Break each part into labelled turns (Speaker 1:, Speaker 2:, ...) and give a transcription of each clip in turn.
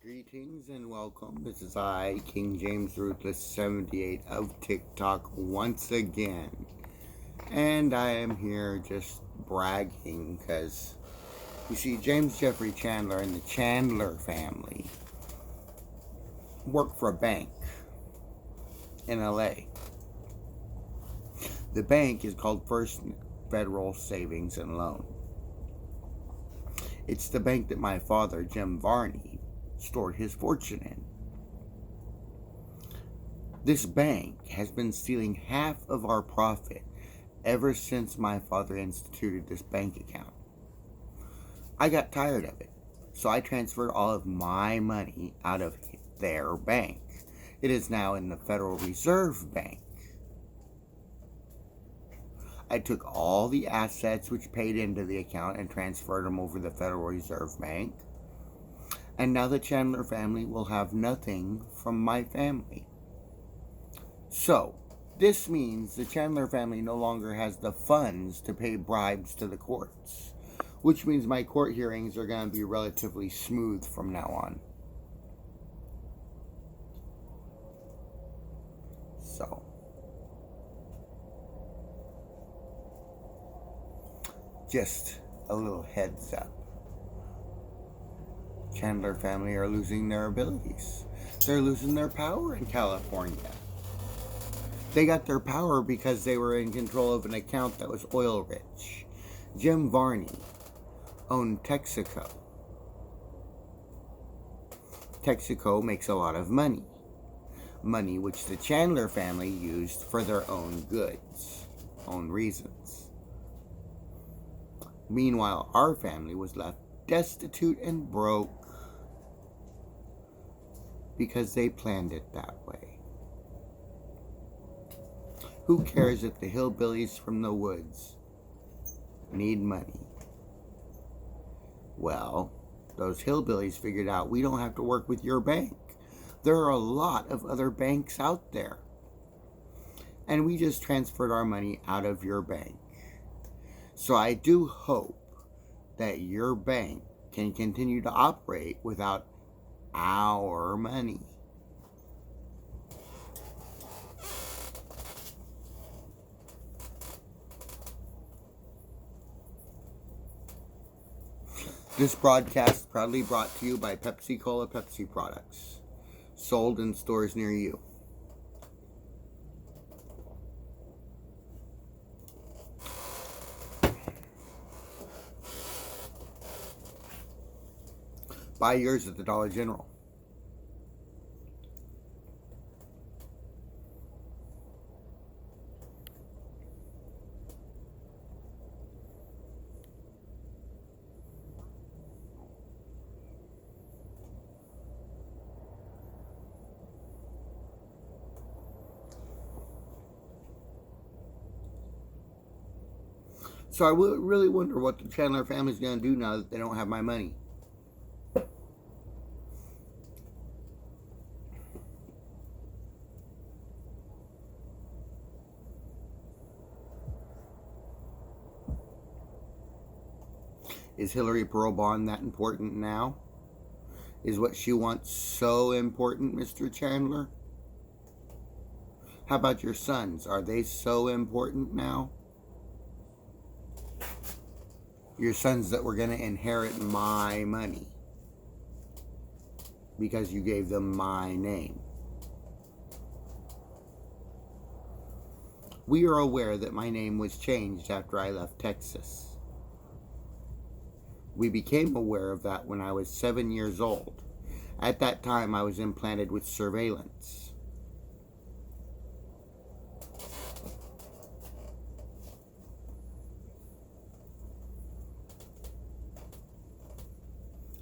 Speaker 1: Greetings and welcome. This is I, King James Ruthless 78 of TikTok once again. And I am here just bragging because you see, James Jeffrey Chandler and the Chandler family work for a bank in LA. The bank is called First Federal Savings and Loan. It's the bank that my father, Jim Varney, stored his fortune in. This bank has been stealing half of our profit ever since my father instituted this bank account. I got tired of it, so I transferred all of my money out of their bank. It is now in the Federal Reserve Bank. I took all the assets which paid into the account and transferred them over to the Federal Reserve Bank. And now the Chandler family will have nothing from my family. So, this means the Chandler family no longer has the funds to pay bribes to the courts, which means my court hearings are going to be relatively smooth from now on. So, just a little heads up. Chandler family are losing their abilities. They're losing their power in California. They got their power because they were in control of an account that was oil rich. Jim Varney owned Texaco. Texaco makes a lot of money. Money which the Chandler family used for their own goods, own reasons. Meanwhile, our family was left destitute and broke because they planned it that way. Who cares if the hillbillies from the woods need money? Well, those hillbillies figured out we don't have to work with your bank. There are a lot of other banks out there. And we just transferred our money out of your bank. So I do hope that your bank can continue to operate without our money. This broadcast proudly brought to you by Pepsi Cola Pepsi products, sold in stores near you. Buy yours at the Dollar General. So I really wonder what the Chandler family's going to do now that they don't have my money. Is Hillary parole bond that important now? Is what she wants so important, Mr. Chandler? How about your sons? Are they so important now? Your sons that were going to inherit my money because you gave them my name. We are aware that my name was changed after I left Texas. We became aware of that when I was 7 years old. At that time, I was implanted with surveillance.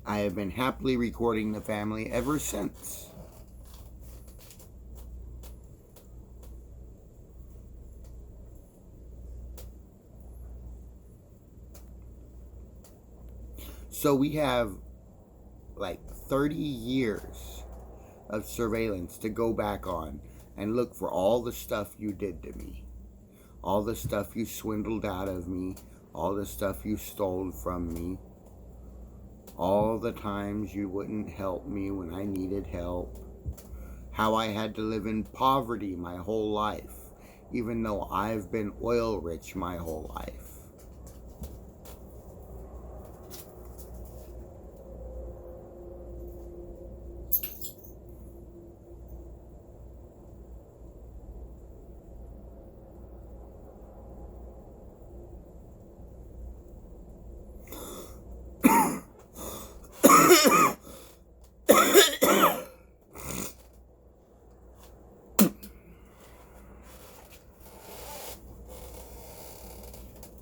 Speaker 1: I have been happily recording the family ever since. So we have like 30 years of surveillance to go back on and look for all the stuff you did to me. All the stuff you swindled out of me. All the stuff you stole from me. All the times you wouldn't help me when I needed help. How I had to live in poverty my whole life, even though I've been oil rich my whole life.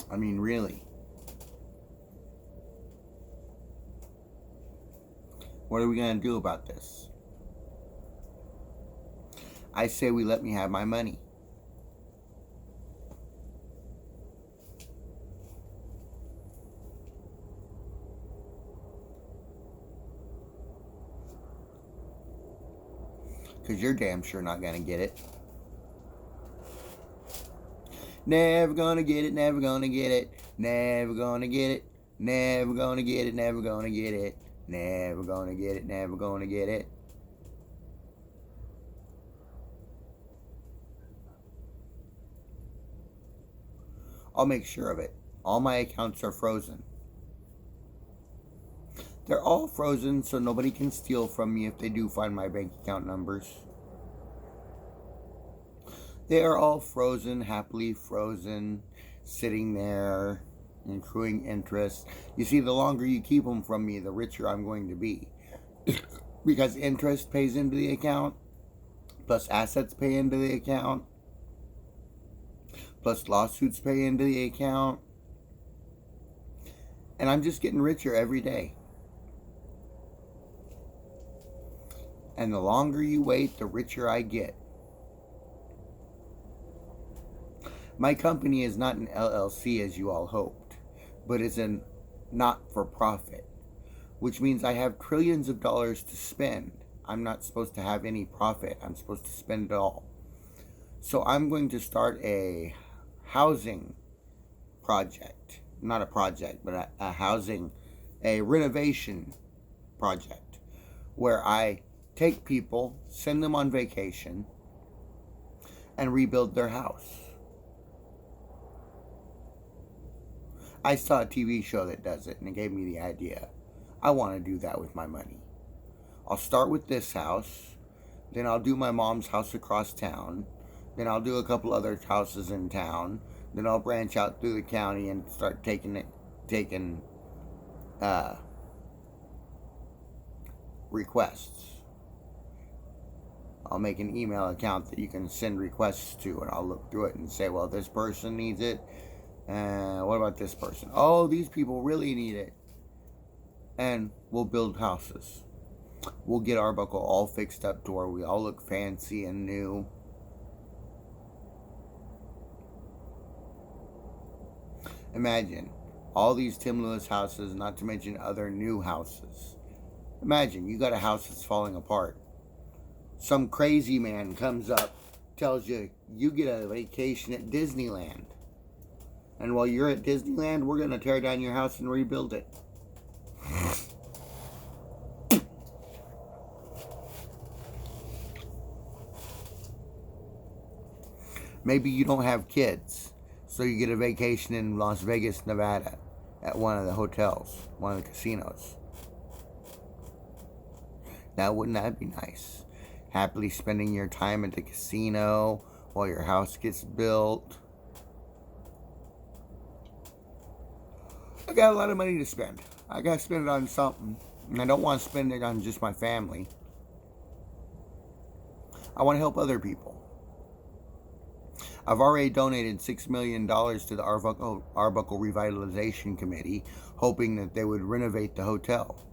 Speaker 1: I mean, really. What are we going to do about this? I say we let me have my money. Because you're damn sure not going to get it. Never gonna get it, never gonna get it, never gonna get it, never gonna get it, never gonna get it, never gonna get it, never gonna get it. I'll make sure of it. All my accounts are frozen. They're all frozen so nobody can steal from me if they do find my bank account numbers. They are all frozen, happily frozen, sitting there, accruing interest. You see, the longer you keep them from me, the richer I'm going to be. Because interest pays into the account, plus assets pay into the account, plus lawsuits pay into the account. And I'm just getting richer every day. And the longer you wait, the richer I get. My company is not an LLC as you all hoped, but it's a not-for-profit, which means I have trillions of dollars to spend. I'm not supposed to have any profit. I'm supposed to spend it all. So I'm going to start a housing project. Not a project, but a renovation project, where I take people, send them on vacation, and rebuild their house. I saw a TV show that does it, and it gave me the idea. I want to do that with my money. I'll start with this house, then I'll do my mom's house across town, then I'll do a couple other houses in town, then I'll branch out through the county and start taking requests. I'll make an email account that you can send requests to, and I'll look through it and say, well, this person needs it. What about this person? Oh, these people really need it. And we'll build houses. We'll get Arbuckle all fixed up to where we all look fancy and new. Imagine all these Tim Lewis houses, not to mention other new houses. Imagine you got a house that's falling apart. Some crazy man comes up, tells you you get a vacation at Disneyland. And while you're at Disneyland, we're going to tear down your house and rebuild it. Maybe you don't have kids, so you get a vacation in Las Vegas, Nevada, at one of the hotels, one of the casinos. Now, wouldn't that be nice? Happily spending your time at the casino while your house gets built. I got a lot of money to spend. I got to spend it on something. And I don't want to spend it on just my family. I want to help other people. I've already donated $6 million to the Arbuckle Revitalization Committee, hoping that they would renovate the hotel.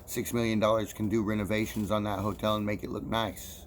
Speaker 1: $6 million can do renovations on that hotel and make it look nice.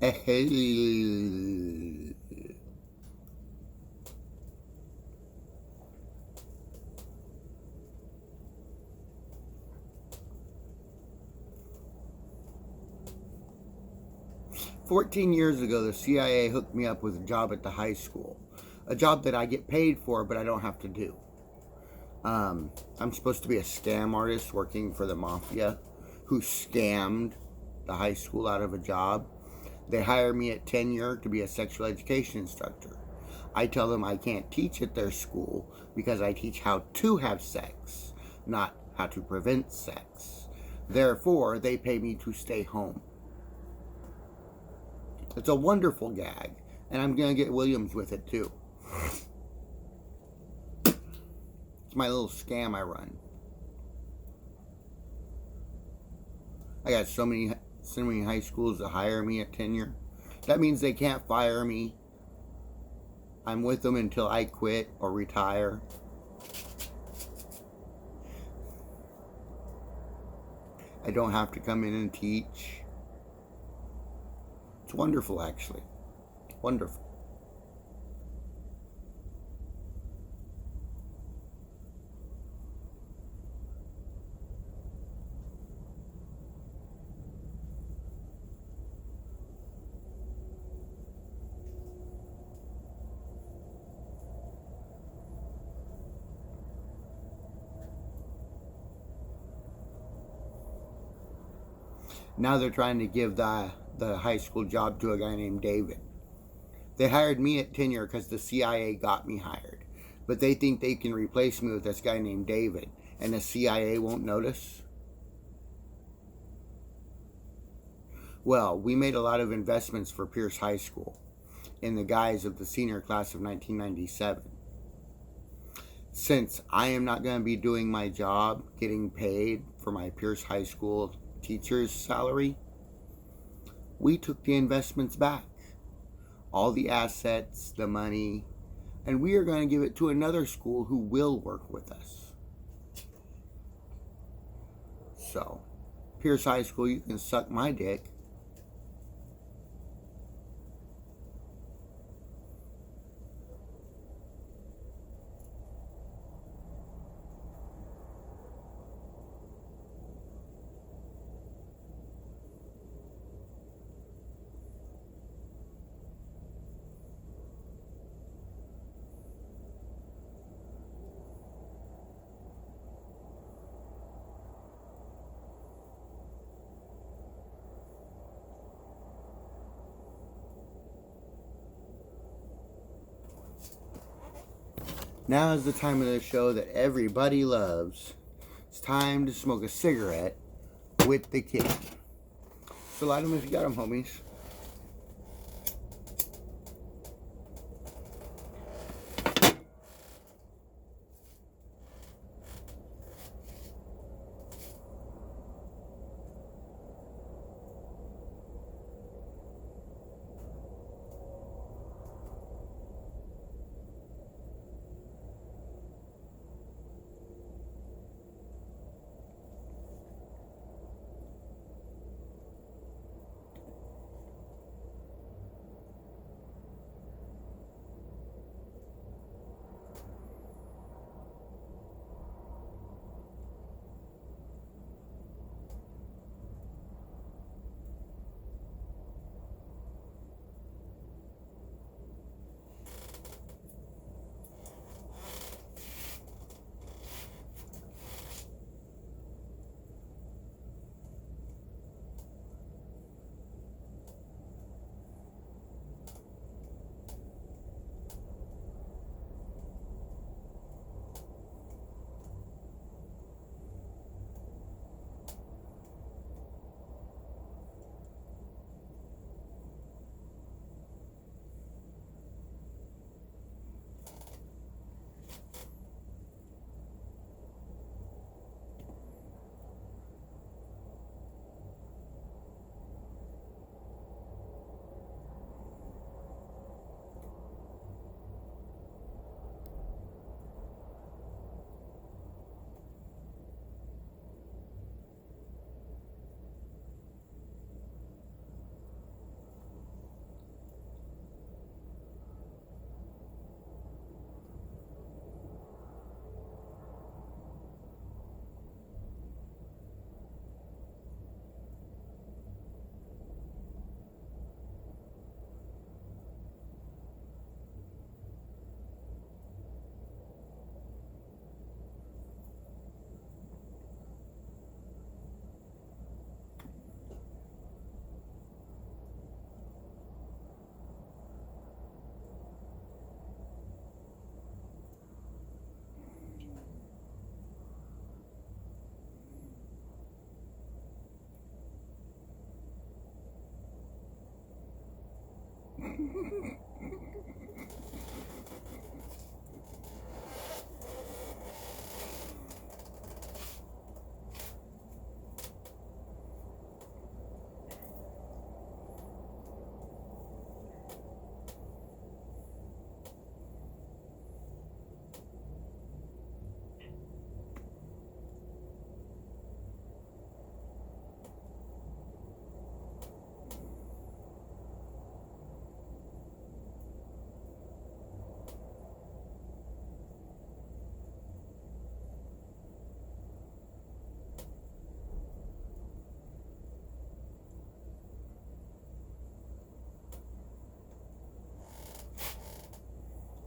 Speaker 1: Hey. 14 years ago, the CIA hooked me up with a job at the high school. A job that I get paid for, but I don't have to do. I'm supposed to be a scam artist working for the mafia who scammed the high school out of a job. They hire me at tenure to be a sexual education instructor. I tell them I can't teach at their school because I teach how to have sex, not how to prevent sex. Therefore, they pay me to stay home. It's a wonderful gag, and I'm going to get Williams with it too. It's my little scam I run. I got so many high schools that hire me at tenure. That means they can't fire me. I'm with them until I quit or retire. I don't have to come in and teach. It's wonderful, actually. Wonderful. Now they're trying to give the high school job to a guy named David. They hired me at tenure because the CIA got me hired. But they think they can replace me with this guy named David, and the CIA won't notice. Well, we made a lot of investments for Pierce High School in the guise of the senior class of 1997. Since I am not going to be doing my job, getting paid for my Pierce High School teacher's salary, we took the investments back. All the assets, the money, and we are going to give it to another school who will work with us. So, Pierce High School, you can suck my dick. Now is the time of the show that everybody loves. It's time to smoke a cigarette with the king. So light them if you got them, homies.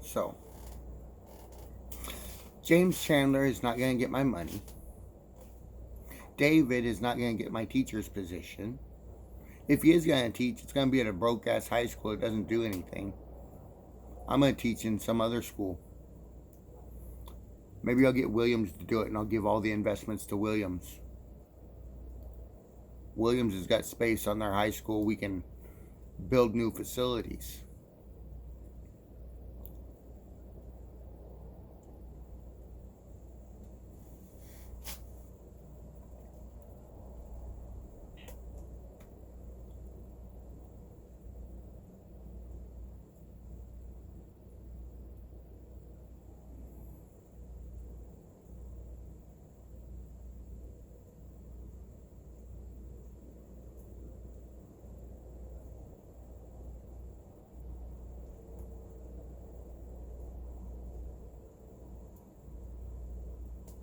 Speaker 1: So, James Chandler is not going to get my money. David is not going to get my teacher's position. If he is going to teach, it's going to be at a broke-ass high school that doesn't do anything. I'm going to teach in some other school. Maybe I'll get Williams to do it, and I'll give all the investments to Williams. Williams has got space on their high school. We can build new facilities.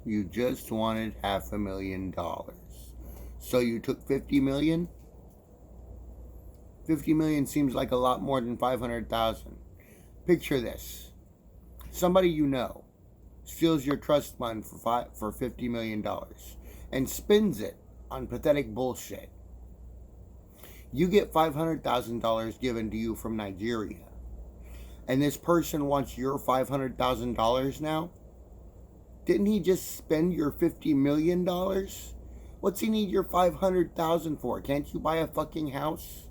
Speaker 1: You just wanted $500,000. So you took $50 million? $50 million seems like a lot more than $500,000. Picture this. Somebody you know steals your trust fund for $50 million and spends it on pathetic bullshit. You get $500,000 given to you from Nigeria, and this person wants your $500,000 now? Didn't he just spend your $50 million? What's he need your $500,000 for? Can't you buy a fucking house?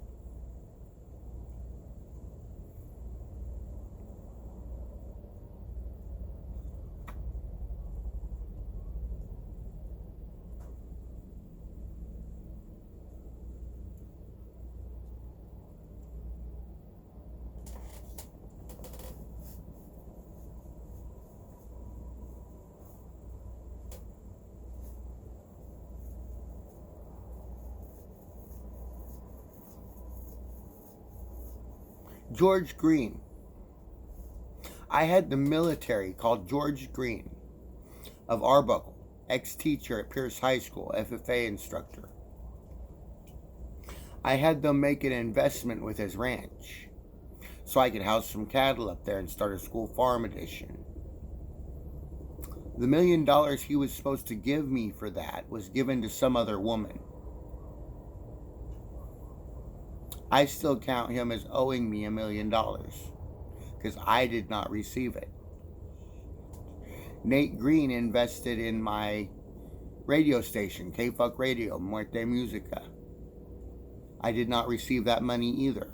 Speaker 1: George Green. I had the military call George Green of Arbuckle, ex-teacher at Pierce High School, FFA instructor. I had them make an investment with his ranch so I could house some cattle up there and start a school farm edition. The $1 million he was supposed to give me for that was given to some other woman. I still count him as owing me $1 million because I did not receive it. Nate Green invested in my radio station, K-Fuck Radio, Muerte Musica. I did not receive that money either.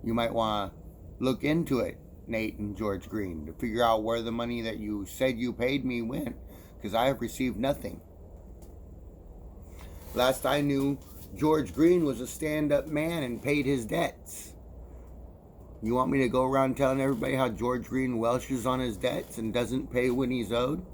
Speaker 1: You might want to look into it, Nate and George Green, to figure out where the money that you said you paid me went, because I have received nothing. Last I knew, George Green was a stand-up man and paid his debts. You want me to go around telling everybody how George Green welches on his debts and doesn't pay when he's owed?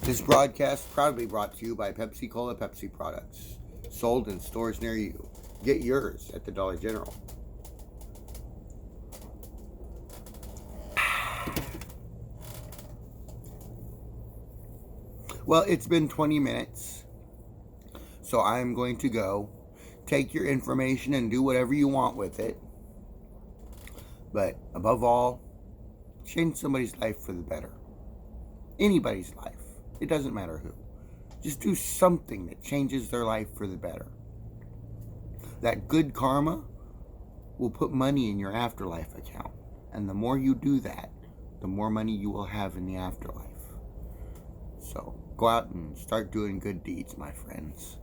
Speaker 1: This broadcast proudly brought to you by Pepsi Cola Pepsi products. Sold in stores near you. Get yours at the Dollar General. Well, it's been 20 minutes, so I'm going to go. Take your information and do whatever you want with it. But above all, change somebody's life for the better. Anybody's life. It doesn't matter who. Just do something that changes their life for the better. That good karma will put money in your afterlife account. And the more you do that, the more money you will have in the afterlife. So go out and start doing good deeds, my friends.